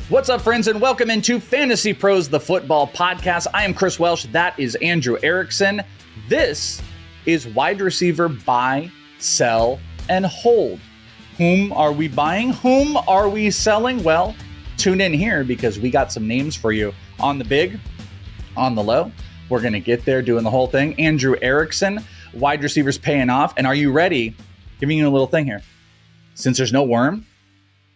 What's up, friends, and welcome into Fantasy Pros, the football podcast. I am Chris Welsh. That is Andrew Erickson. This is wide receiver buy, sell, and hold. Whom are we buying? Whom are we selling? Well, tune in here because we got some names for you on the big, on the low. We're going to get there doing the whole thing. Andrew Erickson, wide receivers paying off. And are you ready? Giving you a little thing here. Since there's no worm,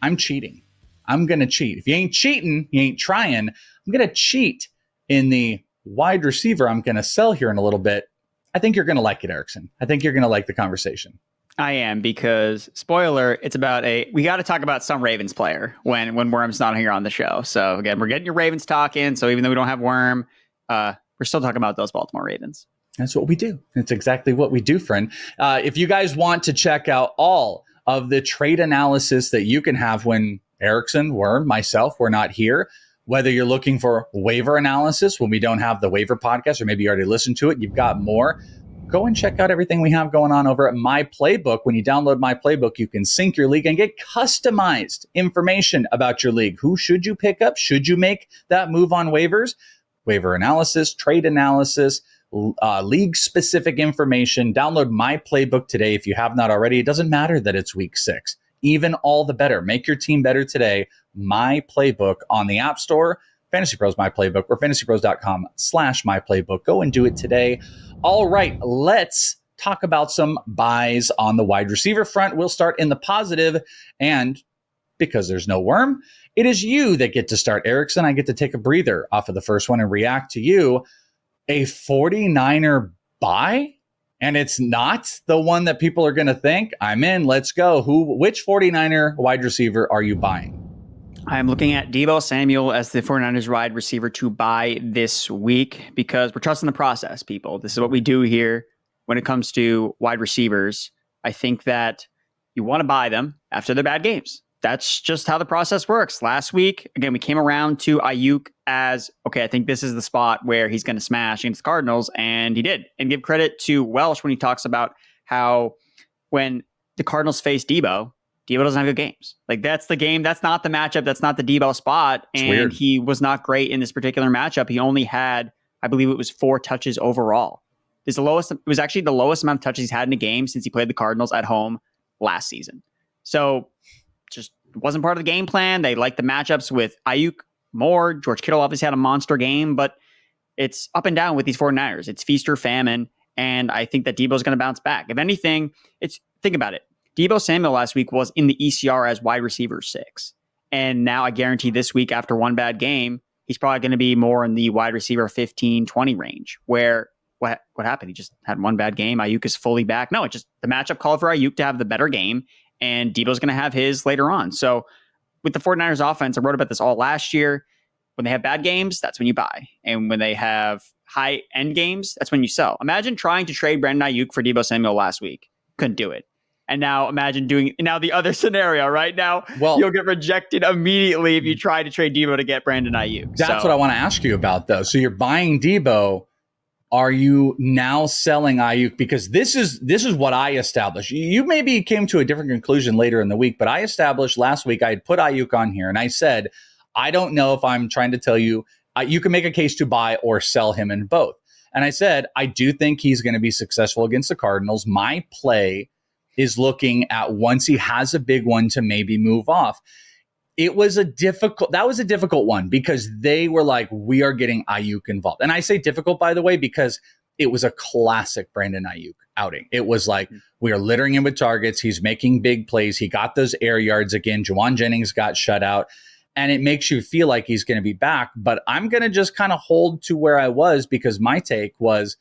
I'm cheating. I'm going to cheat. If you ain't cheating, you ain't trying. I'm going to cheat in the wide receiver I'm going to sell here in a little bit. I think you're going to like it, Erickson. I think you're going to like the conversation. I am, because spoiler, it's about we got to talk about some Ravens player when Worm's not here on the show. So again, we're getting your Ravens talking. So even though we don't have Worm, we're still talking about those Baltimore Ravens. That's what we do. It's exactly what we do, friend. If you guys want to check out all of the trade analysis that you can have when Erickson, Worm, myself, we're not here, whether you're looking for waiver analysis when we don't have the waiver podcast, or maybe you already listened to it, you've got more, go and check out everything we have going on over at My Playbook. When you download My Playbook, you can sync your league and get customized information about your league. Who should you pick up? Should you make that move on waivers? Waiver analysis, trade analysis, league-specific information. Download My Playbook today if you have not already. It doesn't matter that it's week 6. Even all the better. Make your team better today. My Playbook on the App Store, Fantasy Pros My Playbook, or fantasypros.com/My Playbook. Go and do it today. All right, let's talk about some buys on the wide receiver front. We'll start in the positive, and because there's no worm, it is you that get to start, Erickson. I get to take a breather off of the first one and react to you. A 49er buy? And it's not the one that people are going to think. I'm in. Let's go. Which 49er wide receiver are you buying? I'm looking at Deebo Samuel as the 49ers wide receiver to buy this week because we're trusting the process, people. This is what we do here when it comes to wide receivers. I think that you want to buy them after their bad games. That's just how the process works. Last week, again, we came around to Ayuk as, okay, I think this is the spot where he's going to smash against the Cardinals, and he did. And give credit to Welsh when he talks about how when the Cardinals face Deebo doesn't have good games. Like, that's the game. That's not the matchup. That's not the Deebo spot. And he was not great in this particular matchup. He only had, I believe it was 4 touches overall. It was actually the lowest amount of touches he's had in a game since he played the Cardinals at home last season. So just wasn't part of the game plan. They liked the matchups with Ayuk more. George Kittle obviously had a monster game, but it's up and down with these 49ers. It's feast or famine, and I think that Deebo's going to bounce back. If anything, think about it. Deebo Samuel last week was in the ECR as wide receiver 6, and now I guarantee this week after one bad game, he's probably going to be more in the wide receiver 15, 20 range, where what happened? He just had one bad game. Ayuk is fully back. No, the matchup called for Ayuk to have the better game, and Deebo's going to have his later on. So with the 49ers offense, I wrote about this all last year. When they have bad games, that's when you buy. And when they have high end games, that's when you sell. Imagine trying to trade Brandon Ayuk for Deebo Samuel last week. Couldn't do it. And now imagine doing the other scenario right now. Well, you'll get rejected immediately if you try to trade Deebo to get Brandon Ayuk. That's what I want to ask you about, though. So you're buying Deebo. Are you now selling Ayuk? Because this is what I established. You maybe came to a different conclusion later in the week, but I established last week, I had put Ayuk on here, and I said, I don't know if I'm trying to tell you, you can make a case to buy or sell him in both. And I said, I do think he's going to be successful against the Cardinals. My play is looking at once he has a big one to maybe move off. That was a difficult one because they were like, we are getting Ayuk involved. And I say difficult, by the way, because it was a classic Brandon Ayuk outing. It was like, we are littering him with targets. He's making big plays. He got those air yards again. Juwan Jennings got shut out. And it makes you feel like he's going to be back. But I'm going to just kind of hold to where I was because my take was,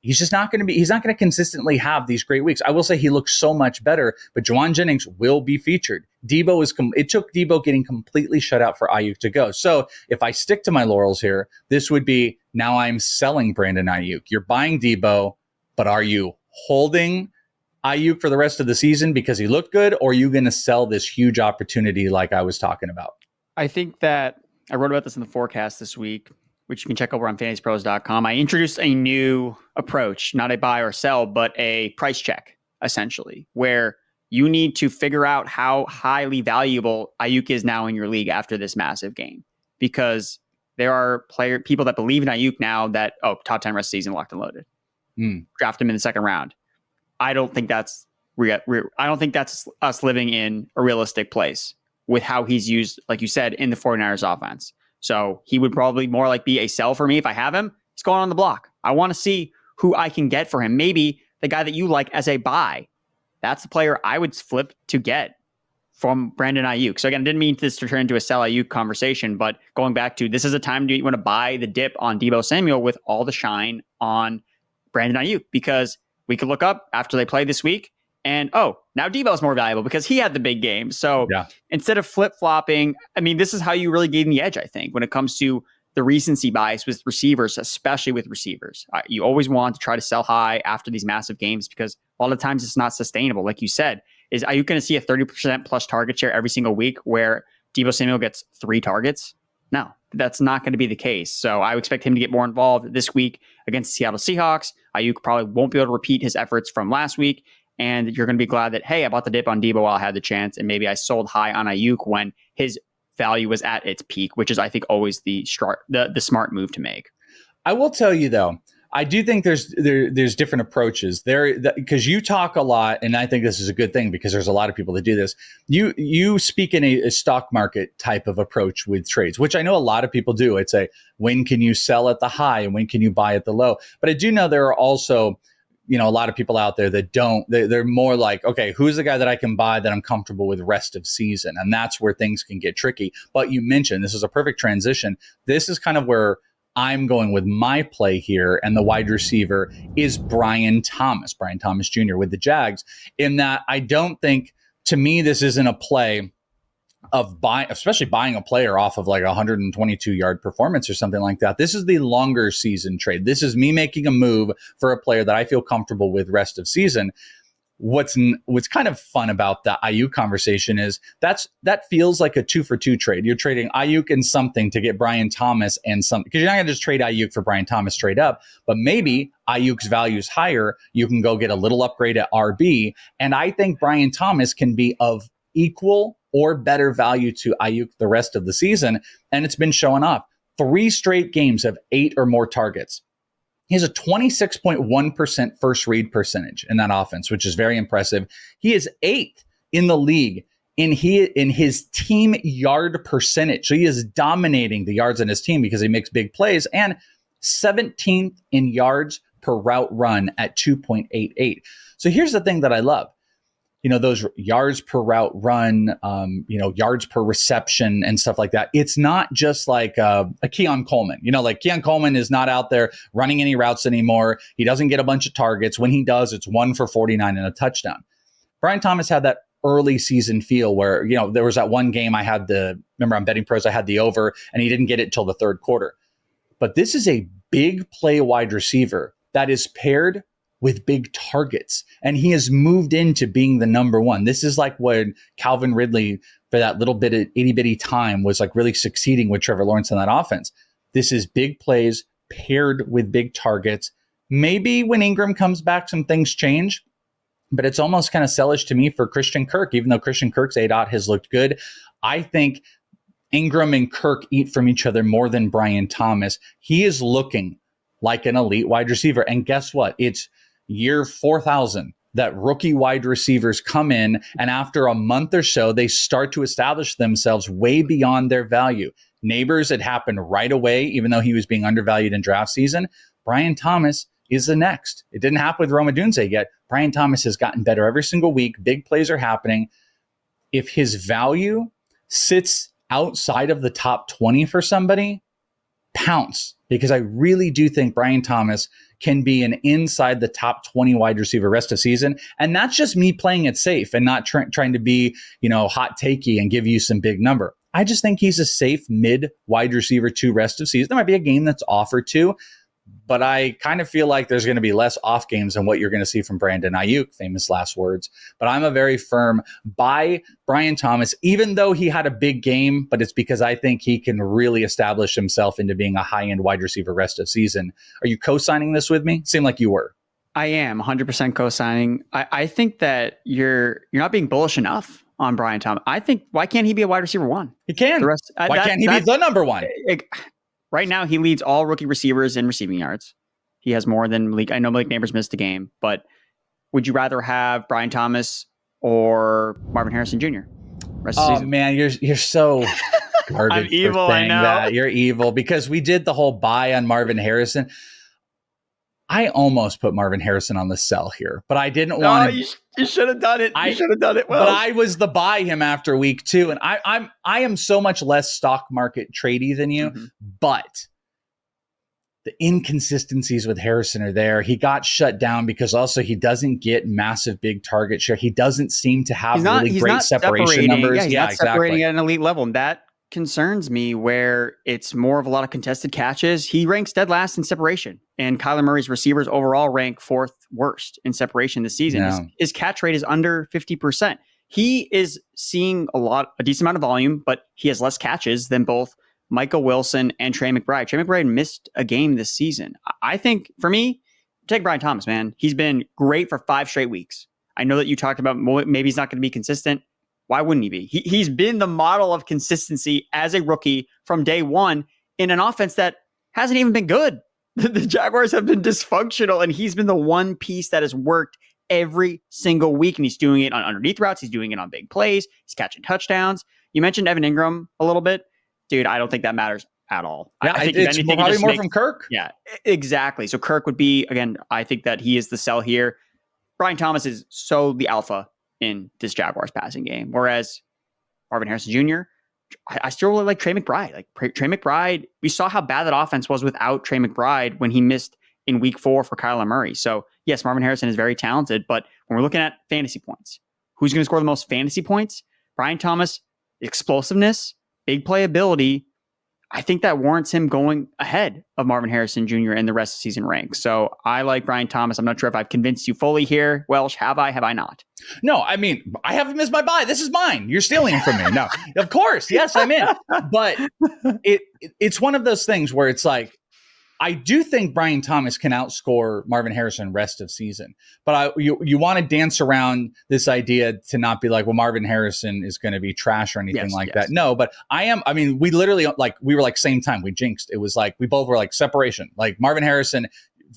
he's not going to consistently have these great weeks. I will say he looks so much better, but Juwan Jennings will be featured. It took Deebo getting completely shut out for Ayuk to go. So if I stick to my laurels here, this would be, now I'm selling Brandon Ayuk. You're buying Deebo, but are you holding Ayuk for the rest of the season because he looked good, or are you going to sell this huge opportunity like I was talking about? I think that I wrote about this in the forecast this week, which you can check over on fantasypros.com. I introduced a new approach, not a buy or sell, but a price check, essentially, where you need to figure out how highly valuable Ayuk is now in your league after this massive game, because there are people that believe in Ayuk now that, top 10 rest of the season, locked and loaded. Draft him in the second round. I don't think that's I don't think that's us living in a realistic place with how he's used, like you said, in the 49ers offense. So he would probably more like be a sell for me if I have him. He's going on the block. I want to see who I can get for him. Maybe the guy that you like as a buy. That's the player I would flip to get from Brandon Ayuk. So again, I didn't mean this to turn into a sell Ayuk conversation, but going back to, this is a time you want to buy the dip on Deebo Samuel with all the shine on Brandon Ayuk, because we could look up after they play this week and, now Deebo's more valuable because he had the big game. So instead of flip-flopping, I mean, this is how you really gain the edge, I think, when it comes to the recency bias with receivers, especially with receivers. You always want to try to sell high after these massive games because a lot of times it's not sustainable. Like you said, are you going to see a 30% plus target share every single week where Deebo Samuel gets 3 targets? No, that's not going to be the case. So I would expect him to get more involved this week against the Seattle Seahawks. Ayuk probably won't be able to repeat his efforts from last week. And you're going to be glad that, hey, I bought the dip on Deebo while I had the chance. And maybe I sold high on Ayuk when his value was at its peak, which is, I think, always the smart move to make. I will tell you, though, I do think there's different approaches there, because you talk a lot, and I think this is a good thing because there's a lot of people that do this. You speak in a stock market type of approach with trades, which I know a lot of people do. It's when can you sell at the high and when can you buy at the low? But I do know there are also, a lot of people out there that don't. They're more like, okay, who's the guy that I can buy that I'm comfortable with rest of season? And that's where things can get tricky. But you mentioned, this is a perfect transition. This is kind of where I'm going with my play here, and the wide receiver is Brian Thomas Jr. with the Jags, in that I don't think, to me, this isn't a play of especially buying a player off of like a 122-yard performance or something like that. This is the longer season trade. This is me making a move for a player that I feel comfortable with rest of season. What's kind of fun about the Ayuk conversation is that feels like a 2-for-2 trade. You're trading Ayuk and something to get Brian Thomas and something, because you're not going to just trade Ayuk for Brian Thomas straight up, but maybe Ayuk's value is higher. You can go get a little upgrade at RB. And I think Brian Thomas can be of equal or better value to Ayuk the rest of the season. And it's been showing up. 3 straight games of 8 or more targets. He has a 26.1% first read percentage in that offense, which is very impressive. He is 8th in the league in his team yard percentage. So he is dominating the yards on his team because he makes big plays, and 17th in yards per route run at 2.88. So here's the thing that I love. Those yards per route run, yards per reception and stuff like that. It's not just like a Keon Coleman. Like Keon Coleman is not out there running any routes anymore. He doesn't get a bunch of targets. When he does, it's 1 for 49 and a touchdown. Brian Thomas had that early season feel where, there was that one game remember on Betting Pros, I had the over, and he didn't get it until the third quarter. But this is a big play wide receiver that is paired with big targets, and he has moved into being the number one. This is like when Calvin Ridley, for that little bit of itty bitty time, was like really succeeding with Trevor Lawrence in that offense. This is big plays paired with big targets. Maybe when Ingram comes back, some things change, but it's almost kind of sellish to me for Christian Kirk, even though Christian Kirk's ADOT has looked good. I think Ingram and Kirk eat from each other more than Brian Thomas. He is looking like an elite wide receiver. And guess what? It's year 4,000 that rookie wide receivers come in, and after a month or so, they start to establish themselves way beyond their value. Neighbors, it happened right away, even though he was being undervalued in draft season. Brian Thomas is the next. It didn't happen with Rome Odunze yet. Brian Thomas has gotten better every single week. Big plays are happening. If his value sits outside of the top 20 for somebody, pounce, because I really do think Brian Thomas can be an inside the top 20 wide receiver rest of season. And that's just me playing it safe and not trying to be, hot takey and give you some big number. I just think he's a safe mid wide receiver 2 rest of season. There might be a game that's off or two, but I kind of feel like there's going to be less off games than what you're going to see from Brandon Ayuk, famous last words. But I'm a very firm buy Brian Thomas, even though he had a big game, but it's because I think he can really establish himself into being a high-end wide receiver rest of season. Are you co-signing this with me? Seemed like you were. I am 100% co-signing. I think that you're not being bullish enough on Brian Thomas. I think, why can't he be a wide receiver one? He can. Why can't he be the number one? Right now, he leads all rookie receivers in receiving yards. He has more than Malik. I know Malik Neighbors missed a game, but would you rather have Brian Thomas or Marvin Harrison Jr.? Man, you're so garbage. I'm evil, I know. That. You're evil because we did the whole buy on Marvin Harrison. I almost put Marvin Harrison on the sell here, but I didn't want to. You should have done it. You should have done it well. But I was the buy him after week 2, and I am so much less stock market tradey than you, but the inconsistencies with Harrison are there. He got shut down because also he doesn't get massive big target share. He doesn't seem to have really great separation numbers. He's not separating at an elite level, and that concerns me where it's more of a lot of contested catches. He ranks dead last in separation, and Kyler Murray's receivers overall rank 4th worst in separation this season. No. His catch rate is under 50%. He is seeing a decent amount of volume, but he has less catches than both Michael Wilson and Trey McBride. Trey McBride missed a game this season. I think, for me, take Brian Thomas, man. He's been great for 5 straight weeks. I know that you talked about maybe he's not going to be consistent. Why wouldn't he be? He's been the model of consistency as a rookie from day one in an offense that hasn't even been good. The Jaguars have been dysfunctional, and he's been the one piece that has worked every single week, and he's doing it on underneath routes. He's doing it on big plays. He's catching touchdowns. You mentioned Evan Ingram a little bit. Dude, I don't think that matters at all. Yeah, I think it's probably more from Kirk. Yeah, exactly. So Kirk would be, again, I think that he is the sell here. Brian Thomas is so the alpha in this Jaguars passing game. Whereas Marvin Harrison Jr., I still really like Trey McBride. Like Trey McBride, we saw how bad that offense was without Trey McBride when he missed in week 4 for Kyler Murray. So yes, Marvin Harrison is very talented, but when we're looking at fantasy points, who's going to score the most fantasy points? Brian Thomas, explosiveness, big playability. I think that warrants him going ahead of Marvin Harrison Jr. in the rest of the season ranks. So I like Brian Thomas. I'm not sure if I've convinced you fully here. Welsh, have I? Have I not? No, I mean, I haven't missed my buy. This is mine. You're stealing it from me. No, of course. Yes, I'm in. But it's one of those things where it's like, I do think Brian Thomas can outscore Marvin Harrison rest of season, but you want to dance around this idea to not be like, well, Marvin Harrison is going to be trash or anything that. No, but we literally we were like same time, we jinxed. It was like, we both were like separation, like Marvin Harrison,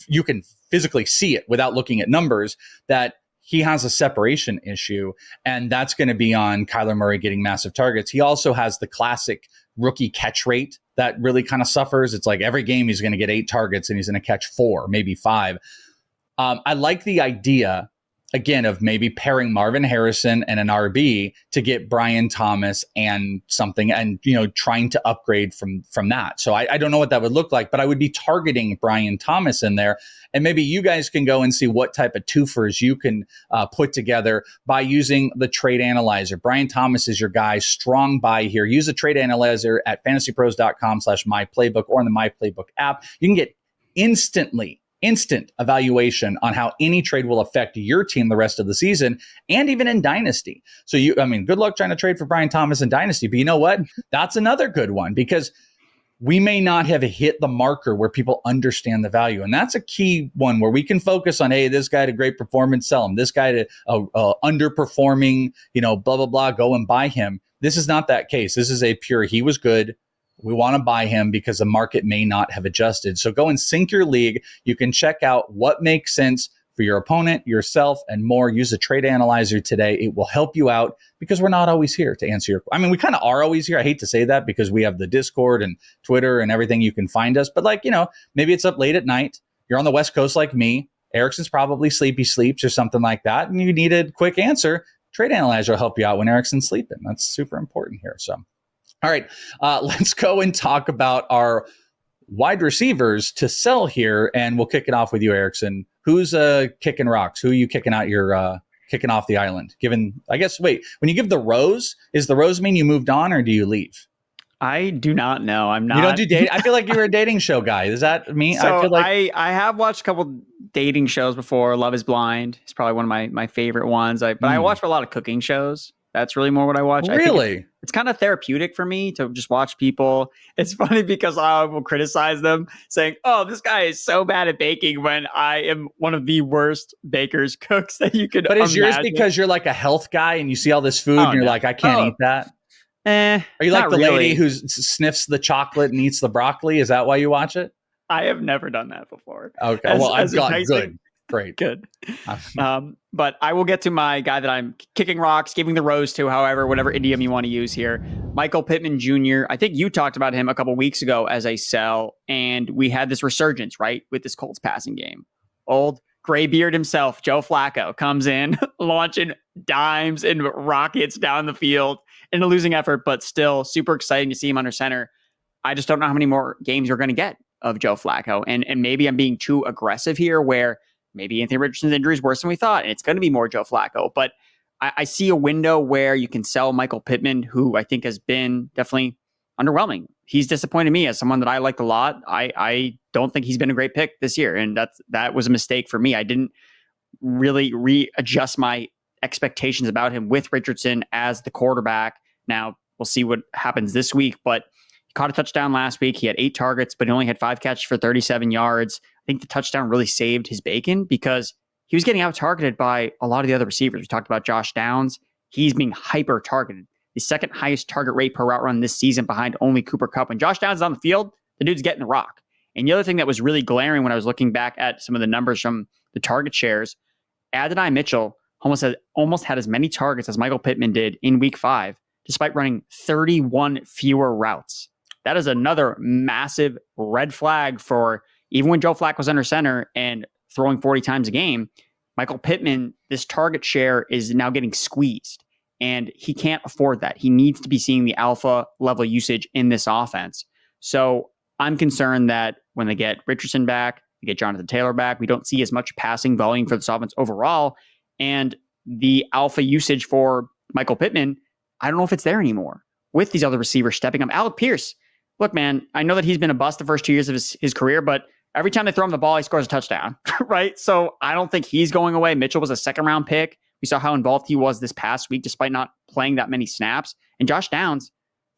you can physically see it without looking at numbers that he has a separation issue, and that's going to be on Kyler Murray getting massive targets. He also has the classic rookie catch rate that really kind of suffers. It's like every game he's going to get 8 targets and he's going to catch 4, maybe 5. I like the idea, again, of maybe pairing Marvin Harrison and an RB to get Brian Thomas and something, and trying to upgrade from that. So I don't know what that would look like, but I would be targeting Brian Thomas in there. And maybe you guys can go and see what type of twofers you can put together by using the trade analyzer. Brian Thomas is your guy. Strong buy here. Use the trade analyzer at fantasypros.com/myplaybook or in the MyPlaybook app. You can get instant evaluation on how any trade will affect your team the rest of the season, and even in Dynasty. So good luck trying to trade for Brian Thomas in Dynasty, but you know what? That's another good one, because we may not have hit the marker where people understand the value. And that's a key one where we can focus on, hey, this guy had a great performance, sell him. This guy had underperforming, blah, blah, blah, go and buy him. This is not that case. This is a pure, he was good. We want to buy him because the market may not have adjusted. So go and sync your league. You can check out what makes sense for your opponent, yourself, and more. Use the trade analyzer today. It will help you out, because we're not always here to answer your. We kind of are always here. I hate to say that, because we have the Discord and Twitter and everything. You can find us, but maybe it's up late at night. You're on the West Coast like me. Erickson's probably sleeps or something like that, and you need a quick answer. Trade analyzer will help you out when Erickson's sleeping. That's super important here. So, all right, let's go and talk about our wide receivers to sell here, and we'll kick it off with you, Erickson. Who's kicking rocks? Who are you kicking out your kicking off the island? When you give the rose, is the rose mean you moved on, or do you leave? I do not know. I'm not. You don't do dating? I feel like you were a dating show guy. Does that mean? So I feel like I have watched a couple dating shows before. Love is Blind is probably one of my favorite ones. But I watch a lot of cooking shows. That's really more what I watch. I think it's kind of therapeutic for me to just watch people. It's funny because I will criticize them saying, oh, this guy is so bad at baking when I am one of the worst bakers, cooks that you could But is yours imagine. because you're like a health guy and you see all this food and you're like, I can't eat that? Are you like the lady who sniffs the chocolate and eats the broccoli? Is that why you watch it? I have never done that before. Okay. I've got good. Great. Good. But I will get to my guy that I'm kicking rocks, giving the rose to, however, whatever idiom you want to use here. Michael Pittman Jr. I think you talked about him a couple weeks ago as a sell, and we had this resurgence, right, with this Colts passing game. Old graybeard himself, Joe Flacco, comes in, launching dimes and rockets down the field in a losing effort, but still super exciting to see him under center. I just don't know how many more games you're going to get of Joe Flacco. And maybe I'm being too aggressive here where maybe Anthony Richardson's injury is worse than we thought, and it's going to be more Joe Flacco. But I see a window where you can sell Michael Pittman, who I think has been definitely underwhelming. He's disappointed me as someone that I liked a lot. I don't think he's been a great pick this year, and that was a mistake for me. I didn't really readjust my expectations about him with Richardson as the quarterback. Now, we'll see what happens this week, but he caught a touchdown last week. He had 8 targets, but he only had 5 catches for 37 yards. I think the touchdown really saved his bacon because he was getting out-targeted by a lot of the other receivers. We talked about Josh Downs. He's being hyper-targeted. The second highest target rate per route run this season behind only Cooper Kupp. When Josh Downs is on the field, the dude's getting the rock. And the other thing that was really glaring when I was looking back at some of the numbers from the target shares, Adonai Mitchell almost had as many targets as Michael Pittman did in week 5, despite running 31 fewer routes. That is another massive red flag for even when Joe Flacco was under center and throwing 40 times a game, Michael Pittman, this target share is now getting squeezed, and he can't afford that. He needs to be seeing the alpha level usage in this offense. So I'm concerned that when they get Richardson back, they get Jonathan Taylor back, we don't see as much passing volume for this offense overall. And the alpha usage for Michael Pittman, I don't know if it's there anymore with these other receivers stepping up. Alec Pierce, look, man, I know that he's been a bust the first 2 years of his career, but every time they throw him the ball, he scores a touchdown, right? So I don't think he's going away. Mitchell was a second-round pick. We saw how involved he was this past week, despite not playing that many snaps. And Josh Downs,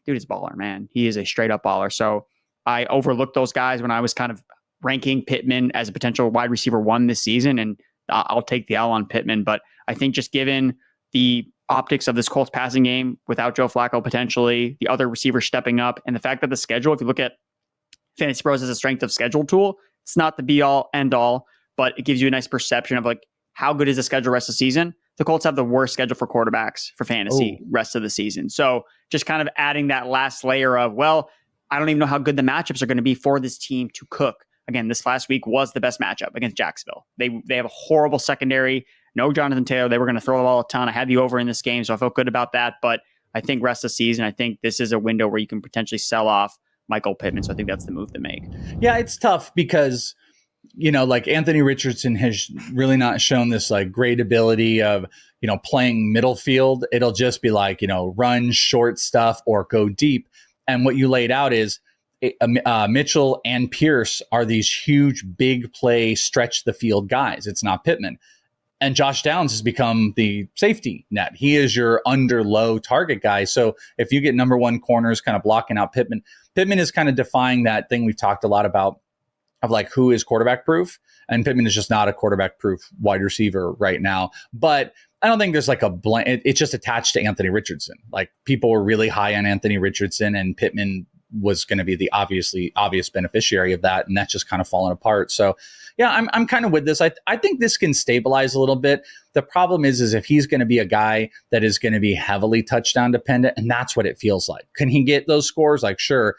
dude is a baller, man. He is a straight-up baller. So I overlooked those guys when I was kind of ranking Pittman as a potential wide receiver 1 this season, and I'll take the L on Pittman. But I think just given the optics of this Colts passing game without Joe Flacco potentially, the other receivers stepping up, and the fact that the schedule, if you look at FantasyPros as a strength of schedule tool, it's not the be all end all, but it gives you a nice perception of like how good is the schedule rest of the season. The Colts have the worst schedule for quarterbacks for fantasy rest of the season. So just kind of adding that last layer of, well, I don't even know how good the matchups are going to be for this team to cook. Again, this last week was the best matchup against Jacksonville. They have a horrible secondary. No Jonathan Taylor. They were going to throw the ball a ton. I had the over in this game, so I felt good about that. But I think rest of the season, I think this is a window where you can potentially sell off Michael Pittman. So I think that's the move to make. Yeah, it's tough because, you know, like Anthony Richardson has really not shown this like great ability of, you know, playing middle field. It'll just be like, you know, run short stuff or go deep. And what you laid out is Mitchell and Pierce are these huge, big play, stretch the field guys. It's not Pittman. And Josh Downs has become the safety net. He is your under low target guy. So if you get number 1 corners kind of blocking out Pittman is kind of defying that thing we've talked a lot about of like who is quarterback proof. And Pittman is just not a quarterback proof wide receiver right now. But I don't think there's like a it's just attached to Anthony Richardson. Like people were really high on Anthony Richardson, and Pittman was going to be the obvious beneficiary of that. And that's just kind of fallen apart. So yeah, I'm kind of with this. I think this can stabilize a little bit. The problem is if he's going to be a guy that is going to be heavily touchdown dependent, and that's what it feels like. Can he get those scores? Like, sure,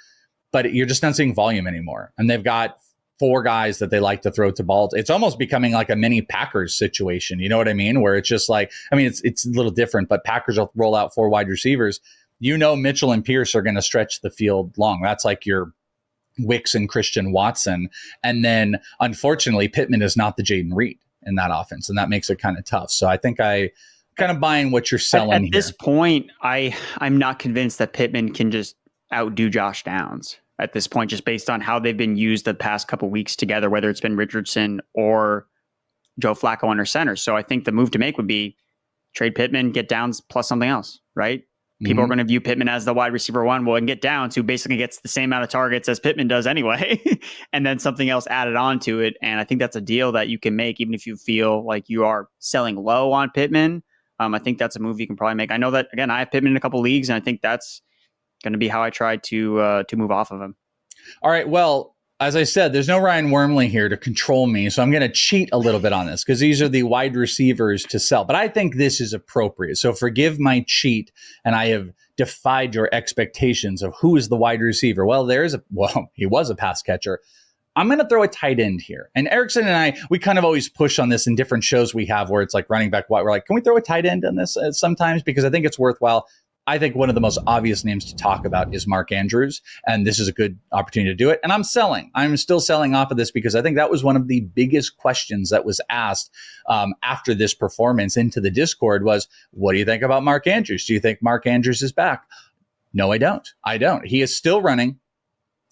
but you're just not seeing volume anymore. And they've got 4 guys that they like to throw to balls. It's almost becoming like a mini Packers situation. You know what I mean? Where it's just like, I mean, it's a little different, but Packers will roll out 4 wide receivers. You know, Mitchell and Pierce are going to stretch the field long. That's like your Wicks and Christian Watson. And then unfortunately, Pittman is not the Jaden Reed in that offense. And that makes it kind of tough. So I think I kind of buying what you're selling at this point, I'm not convinced that Pittman can just outdo Josh Downs at this point, just based on how they've been used the past couple weeks together, whether it's been Richardson or Joe Flacco under center. So I think the move to make would be trade Pittman, get downs plus something else, right? People are going to view Pittman as the wide receiver one. Well, and get Downs, who basically gets the same amount of targets as Pittman does anyway, and then something else added on to it. And I think that's a deal that you can make, even if you feel like you are selling low on Pittman. I think that's a move you can probably make. I know that, again, I have Pittman in a couple leagues, and I think that's going to be how I try to move off of him. All right. Well, as I said, there's no Ryan Wormley here to control me, so I'm going to cheat a little bit on this because these are the wide receivers to sell. But I think this is appropriate. So forgive my cheat, and I have defied your expectations of who is the wide receiver. Well, he was a pass catcher. I'm going to throw a tight end here. And Erickson and I, we kind of always push on this in different shows we have where it's like running back. We're like, can we throw a tight end on this sometimes? Because I think it's worthwhile. I think one of the most obvious names to talk about is Mark Andrews, and this is a good opportunity to do it. And I'm selling. I'm still selling off of this because I think that was one of the biggest questions that was asked after this performance into the Discord was, what do you think about Mark Andrews? Do you think Mark Andrews is back? No, I don't. I don't. He is still running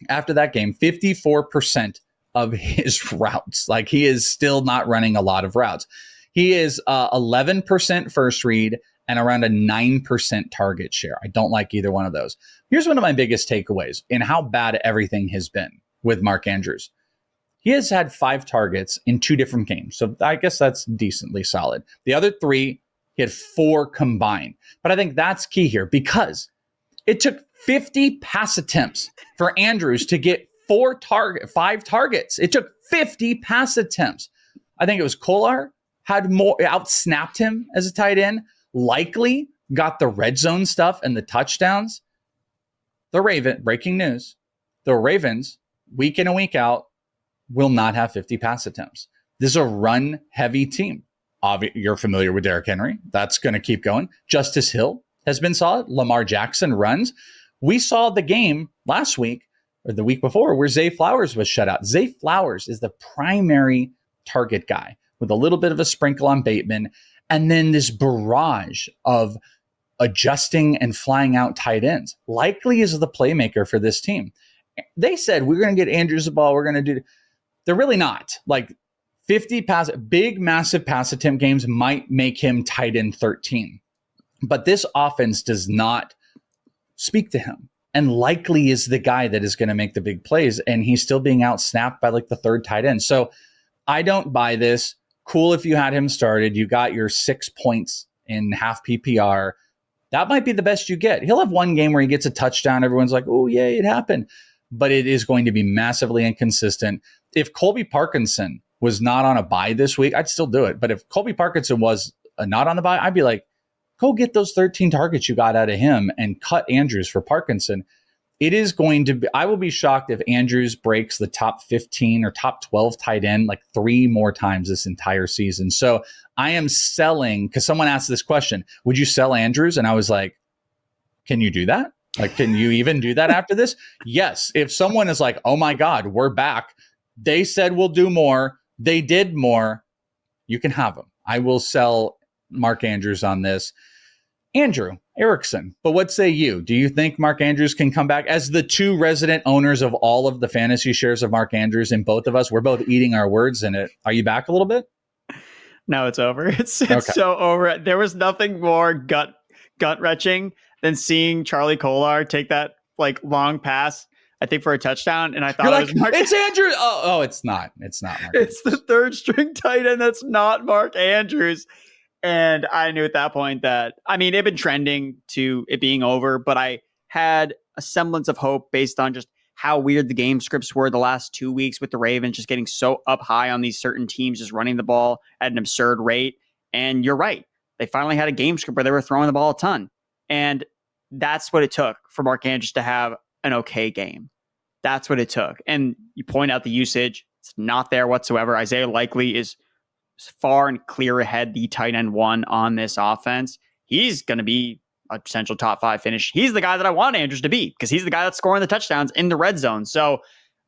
after that game 54% of his routes. Like, he is still not running a lot of routes. He is 11% first read and around a 9% target share. I don't like either one of those. Here's one of my biggest takeaways in how bad everything has been with Mark Andrews. He has had 5 targets in 2 different games. So I guess that's decently solid. The other 3, he had 4 combined. But I think that's key here because it took 50 pass attempts for Andrews to get 5 targets. It took 50 pass attempts. I think it was Kolar had more, outsnapped him as a tight end. Likely got the red zone stuff and the touchdowns. Breaking news, the Ravens, week in and week out, will not have 50 pass attempts. This is a run-heavy team. You're familiar with Derrick Henry. That's going to keep going. Justice Hill has been solid. Lamar Jackson runs. We saw the game last week, or the week before, where Zay Flowers was shut out. Zay Flowers is the primary target guy with a little bit of a sprinkle on Bateman. And then this barrage of adjusting and flying out tight ends likely is the playmaker for this team. They said, we're going to get Andrews the ball. We're going to do. They're really not. Like 50 big, massive pass attempt games might make him tight end 13. But this offense does not speak to him and likely is the guy that is going to make the big plays. And he's still being outsnapped by like the 3rd tight end. So I don't buy this. Cool if you had him started. You got your 6 points in half PPR. That might be the best you get. He'll have one game where he gets a touchdown. Everyone's like, oh, yay, it happened. But it is going to be massively inconsistent. If Colby Parkinson was not on a bye this week, I'd still do it. But if Colby Parkinson was not on the bye, I'd be like, go get those 13 targets you got out of him and cut Andrews for Parkinson. It is going to be, I will be shocked if Andrews breaks the top 15 or top 12 tight end like 3 more times this entire season. So I am selling, because someone asked this question, would you sell Andrews? And I was like, can you do that? Like, can you even do that after this? Yes. If someone is like, oh my God, we're back. They said we'll do more. They did more. You can have them. I will sell Mark Andrews on this. Andrew Erickson, but what say you? Do you think Mark Andrews can come back? As the 2 resident owners of all of the fantasy shares of Mark Andrews, and both of us, we're both eating our words in it. Are you back a little bit? No, it's over. It's okay. So over. There was nothing more gut wrenching than seeing Charlie Kolar take that like long pass, I think, for a touchdown. And I thought it was Mark. It's Andrews. Oh, it's not. It's not Mark It's Andrews. The 3rd string tight end. That's not Mark Andrews. And I knew at that point that, I mean, it had been trending to it being over, but I had a semblance of hope based on just how weird the game scripts were the last 2 weeks with the Ravens just getting so up high on these certain teams, just running the ball at an absurd rate. And you're right. They finally had a game script where they were throwing the ball a ton. And that's what it took for Mark Andrews to have an okay game. That's what it took. And you point out the usage. It's not there whatsoever. Isaiah Likely is far and clear ahead the tight end 1 on this offense. He's going to be a potential top 5 finish. He's the guy that I want Andrews to be because he's the guy that's scoring the touchdowns in the red zone. So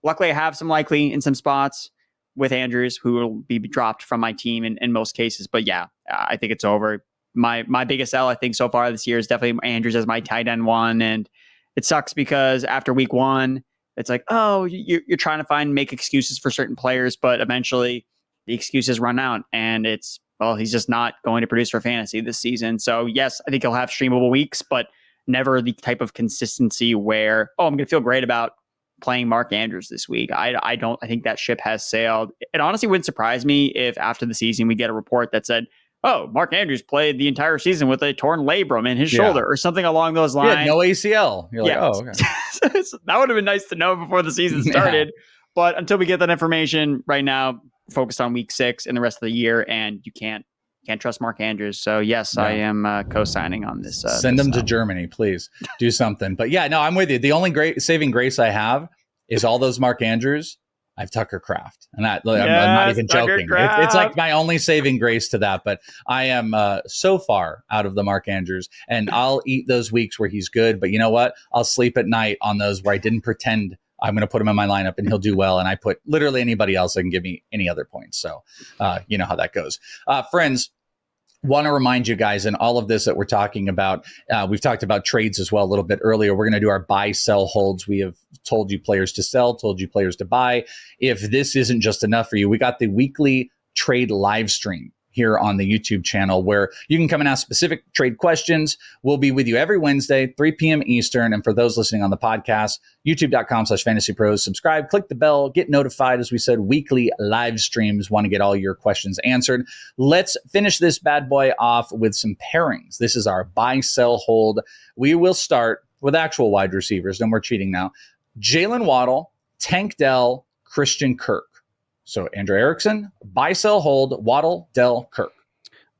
luckily I have some Likely in some spots with Andrews who will be dropped from my team in most cases. But yeah, I think it's over. My biggest L, I think, so far this year is definitely Andrews as my tight end 1. And it sucks because after week 1, it's like, oh, you're trying to make excuses for certain players, but eventually the excuses run out and it's well, he's just not going to produce for fantasy this season. So yes, I think he'll have streamable weeks, but never the type of consistency where, I'm going to feel great about playing Mark Andrews this week. I think that ship has sailed. It honestly wouldn't surprise me if after the season we get a report that said, Mark Andrews played the entire season with a torn labrum in his shoulder or something along those lines. No ACL. You're like, okay. That would have been nice to know before the season started. But until we get that information right now, focused on week 6 and the rest of the year, and you can't trust Mark Andrews. So yes, I am co-signing on this. Send him to Germany, please. Do something. But yeah, no, I'm with you. The only saving grace I have is all those Mark Andrews. I have Tucker Kraft, and I'm not even joking. It's like my only saving grace to that. But I am so far out of the Mark Andrews, and I'll eat those weeks where he's good. But you know what? I'll sleep at night on those where I didn't pretend I'm going to put him in my lineup and he'll do well. And I put literally anybody else that can give me any other points. So you know how that goes. Friends, want to remind you guys in all of this that we're talking about, we've talked about trades as well a little bit earlier. We're going to do our buy, sell, holds. We have told you players to sell, told you players to buy. If this isn't just enough for you, we got the weekly trade live stream here on the YouTube channel where you can come and ask specific trade questions. We'll be with you every Wednesday, 3 p.m. Eastern. And for those listening on the podcast, youtube.com/FantasyPros, subscribe, click the bell, get notified. As we said, weekly live streams, want to get all your questions answered. Let's finish this bad boy off with some pairings. This is our buy, sell, hold. We will start with actual wide receivers. No more cheating now. Jaylen Waddle, Tank Dell, Christian Kirk. So Andrew Erickson, buy, sell, hold, Waddle, Dell, Kirk.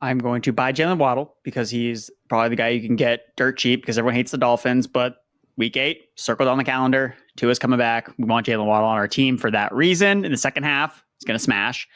I'm going to buy Jaylen Waddle because he's probably the guy you can get dirt cheap because everyone hates the Dolphins. But week 8, circled on the calendar. Tua's coming back. We want Jaylen Waddle on our team for that reason. In the second half, he's going to smash.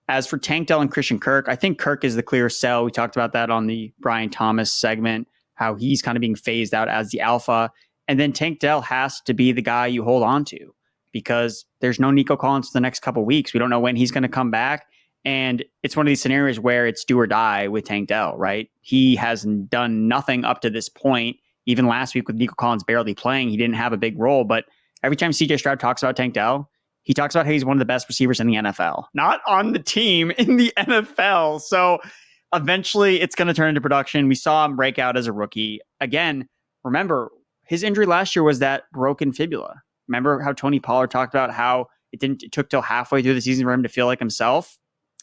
As for Tank Dell and Christian Kirk, I think Kirk is the clear sell. We talked about that on the Brian Thomas segment, how he's kind of being phased out as the alpha. And then Tank Dell has to be the guy you hold on to, because there's no Nico Collins for the next couple of weeks. We don't know when he's going to come back. And it's one of these scenarios where it's do or die with Tank Dell, right? He has done nothing up to this point. Even last week with Nico Collins barely playing, he didn't have a big role. But every time CJ Stroud talks about Tank Dell, he talks about how he's one of the best receivers in the NFL. Not on the team, in the NFL. So eventually it's going to turn into production. We saw him break out as a rookie. Again, remember, his injury last year was that broken fibula. Remember how Tony Pollard talked about how it took till halfway through the season for him to feel like himself?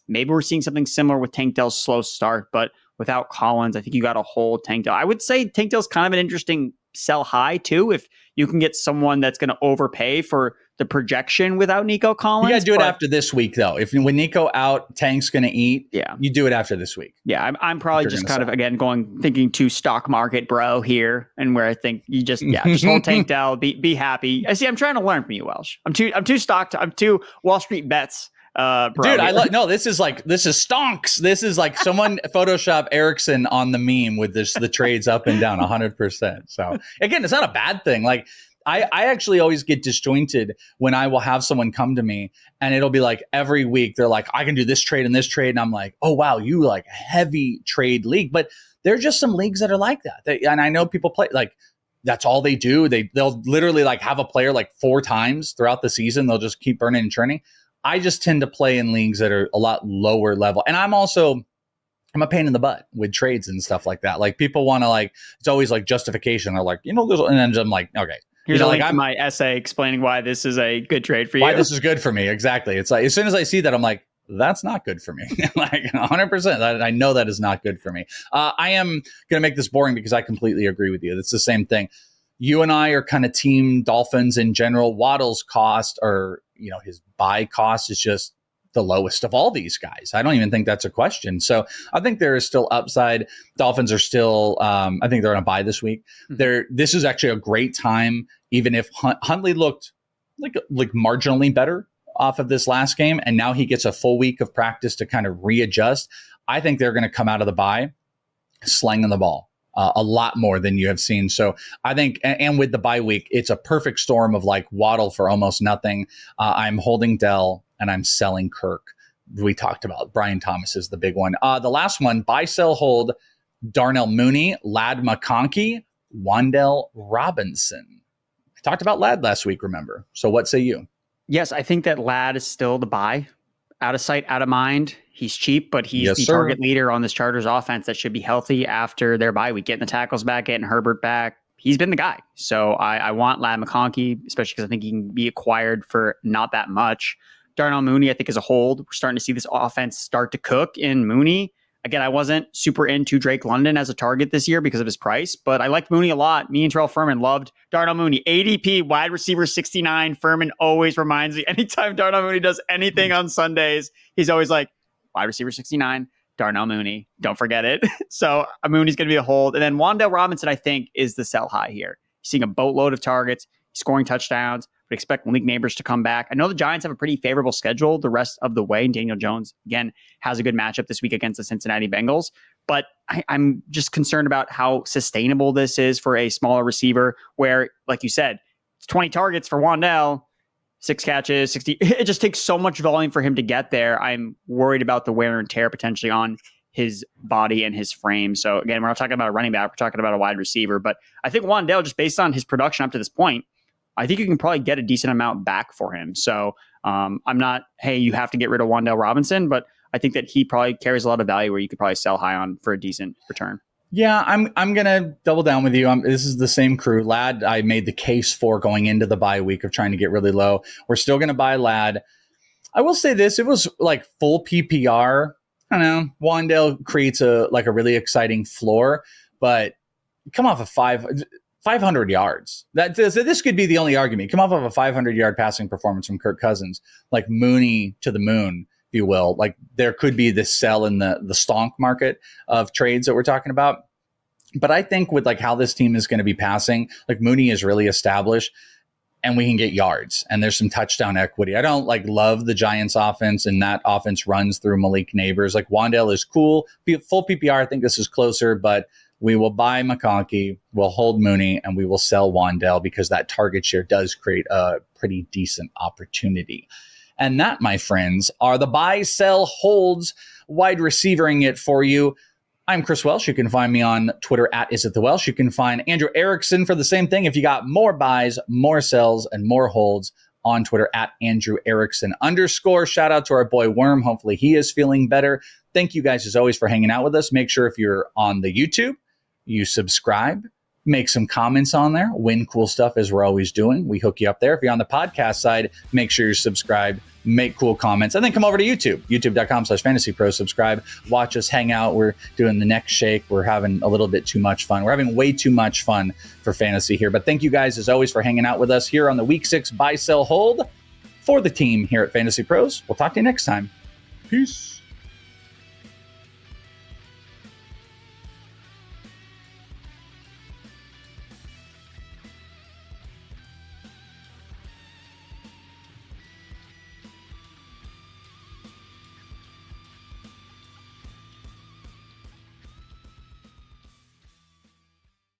Maybe we're seeing something similar with Tank Dell's slow start, but without Collins, I think you got to hold Tank Dell. I would say Tank Dell's kind of an interesting sell high too, if you can get someone that's going to overpay for the projection without Nico Collins. You got to do it after this week, though. When Nico out, Tank's going to eat. Yeah, you do it after this week. Yeah, I'm probably just kind of again thinking to stock market bro here, and where I think you just hold Tank Dell, be happy. I see. I'm trying to learn from you, Welsh. I'm too stocked. I'm too Wall Street bets. Bro, dude, no, this is stonks. This is like someone Photoshop Erickson on the meme with the trades up and down 100%. So again, it's not a bad thing. Like I actually always get disjointed when I will have someone come to me and it'll be like every week they're like, I can do this trade and this trade. And I'm like, oh, wow, you like heavy trade league. But there are just some leagues that are like that. And I know people play like that's all they do. They'll literally like have a player like 4 times throughout the season. They'll just keep burning and churning. I just tend to play in leagues that are a lot lower level. And I'm a pain in the butt with trades and stuff like that. Like people want to like, it's always like justification. They're like, and then I'm like, okay. Here's a link to my essay explaining why this is a good trade for you. Why this is good for me. Exactly. It's like, as soon as I see that, I'm like, that's not good for me. Like 100%. I know that is not good for me. I am going to make this boring because I completely agree with you. It's the same thing. You and I are kind of team Dolphins in general. Waddle's cost or, his buy cost is just the lowest of all these guys. I don't even think that's a question. So I think there is still upside. Dolphins are still, I think they're going to buy this week. This is actually a great time, even if Huntley looked like marginally better off of this last game. And now he gets a full week of practice to kind of readjust. I think they're going to come out of the bye slanging the ball a lot more than you have seen. So I think, and with the bye week, it's a perfect storm of like Waddle for almost nothing. I'm holding Dell and I'm selling Kirk. We talked about Brian Thomas is the big one. The last one, buy, sell, hold, Darnell Mooney, Lad McConkey, Wan'Dale Robinson. I talked about Lad last week, remember? So what say you? Yes, I think that Lad is still the buy. out of sight, out of mind. He's cheap, but he's the target leader on this Chargers offense that should be healthy after their bye week, getting the tackles back, getting Herbert back. He's been the guy. So I want Lad McConkey, especially because I think he can be acquired for not that much. Darnell Mooney, I think, is a hold. We're starting to see this offense start to cook in Mooney. Again, I wasn't super into Drake London as a target this year because of his price, but I liked Mooney a lot. Me and Terrell Furman loved Darnell Mooney. ADP, wide receiver 69. Furman always reminds me, anytime Darnell Mooney does anything on Sundays, he's always like, wide receiver 69, Darnell Mooney. Don't forget it. So Mooney's going to be a hold. And then Wan'Dale Robinson, I think, is the sell high here. He's seeing a boatload of targets, scoring touchdowns. But expect Malik Neighbors to come back. I know the Giants have a pretty favorable schedule the rest of the way. And Daniel Jones, again, has a good matchup this week against the Cincinnati Bengals. But I'm just concerned about how sustainable this is for a smaller receiver where, like you said, it's 20 targets for Wan'Dale, 6 catches, 60. It just takes so much volume for him to get there. I'm worried about the wear and tear potentially on his body and his frame. So again, we're not talking about a running back. We're talking about a wide receiver. But I think Wan'Dale, just based on his production up to this point, I think you can probably get a decent amount back for him. So I'm not, hey, you have to get rid of Wan'Dale Robinson, but I think that he probably carries a lot of value where you could probably sell high on for a decent return. Yeah, I'm gonna double down with you. This is the same crew. Lad, I made the case for going into the bye week of trying to get really low. We're still gonna buy Lad. I will say this: it was like full PPR. I don't know. Wan'Dale creates a really exciting floor, but come off of 500 yards. This could be the only argument. Come off of a 500-yard passing performance from Kirk Cousins, like Mooney to the moon, if you will. Like there could be this sell in the stonk market of trades that we're talking about. But I think with like how this team is going to be passing, like Mooney is really established and we can get yards and there's some touchdown equity. I don't love the Giants offense and that offense runs through Malik Neighbors. Like Wan'Dale is cool. Full PPR, I think this is closer, but we will buy McConkey, we'll hold Mooney, and we will sell Wan'Dale because that target share does create a pretty decent opportunity. And that, my friends, are the buy, sell, holds, wide receivering it for you. I'm Chris Welsh. You can find me on Twitter at @IsItTheWelsh. You can find Andrew Erickson for the same thing. If you got more buys, more sells, and more holds on Twitter at Andrew Erickson _. Shout out to our boy Worm. Hopefully he is feeling better. Thank you guys as always for hanging out with us. Make sure if you're on the YouTube, you subscribe, make some comments on there, win cool stuff as we're always doing. We hook you up there. If you're on the podcast side, make sure you're subscribed, make cool comments, and then come over to YouTube, youtube.com/FantasyPros, subscribe, watch us hang out. We're doing the neck shake. We're having a little bit too much fun. We're having way too much fun for fantasy here. But thank you guys as always for hanging out with us here on the Week 6 Buy, Sell, Hold for the team here at Fantasy Pros. We'll talk to you next time. Peace.